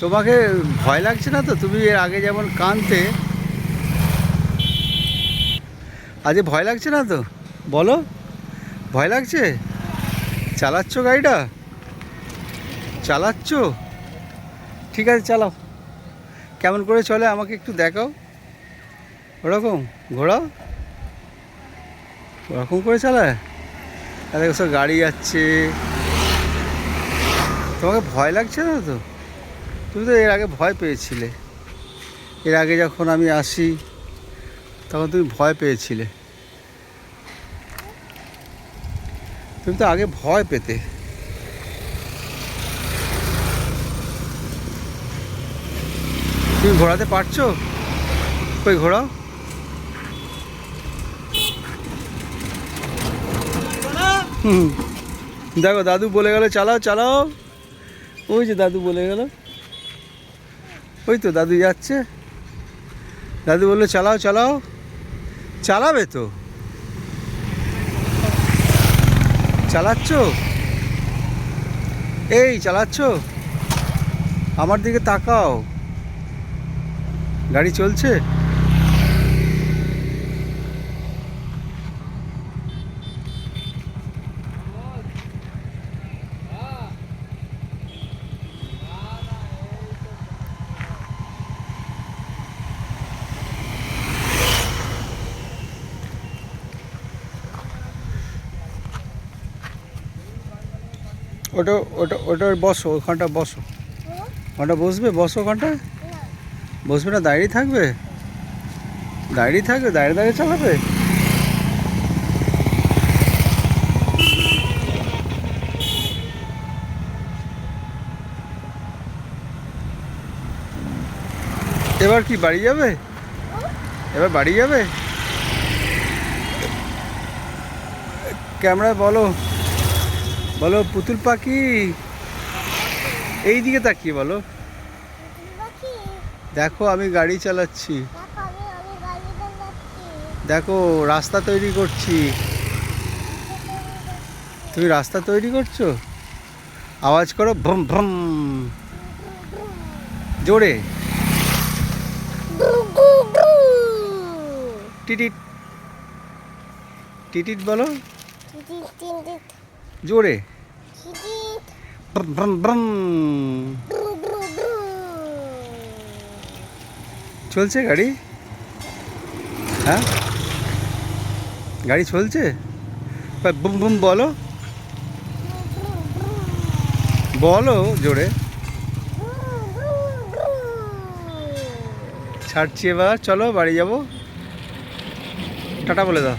তোমাকে ভয় লাগছে না তো? তুমি এর আগে যেমন কাঁদতে, আজকে ভয় লাগছে না তো? বলো, ভয় লাগছে? চালাচ্ছ গাড়িটা? চালাচ্ছ? ঠিক আছে, চালাও। কেমন করে চলে আমাকে একটু দেখাও। ওরকম ঘোরাও, ওরকম করে চালায়। তাহলে সব গাড়ি যাচ্ছে, তোমাকে ভয় লাগছে না তো? তুমি তো এর আগে ভয় পেয়েছিলে। এর আগে যখন আমি আসি তখন তুমি ভয় পেয়েছিলে। তুমি তো আগে ভয় পেতে। তুমি ঘোরাতে পারছো? কই ঘোরাও। হুম, দেখো দাদু বলে গেল চালাও চালাও। ওই যে দাদু বলে গেল, ওই তো দাদু যাচ্ছে। দাদু বললো চালাও চালাও। চালাবে তো? চালাচ্ছ? এই চালাচ্ছ? আমার দিকে তাকাও। গাড়ি চলছে? ওটা ওটা ওটা বসো, ওখানটা বসো। ওখানটা বসবে, বসো ওখানটায়। বসবে না, দাঁড়িয়ে থাকবে? দাঁড়িয়ে থাকবে, দাঁড়িয়ে দাঁড়িয়ে চালাবে। এবার কি বাড়ি যাবে? এবার বাড়ি যাবে? ক্যামেরায় বলো, বলো পুতুল পাখি। এই দিকে তাকিয়ে বলো, দেখো আমি গাড়ি চালাচ্ছি, দেখো রাস্তা তৈরি করছি। তুমি রাস্তা তৈরি করছো? আওয়াজ করো ভ্রম ভ্রম, জোরে। টিটিট টিটিট বলো, জোরে। ভ্রম ভ্রম ভ্রম। চলছে গাড়ি? হ্যাঁ, গাড়ি চলছে। বুম বুম বলো, বলো জোরে। ছাড়ছি এবার, চলো বাড়ি যাবো। টাটা বলে দাও।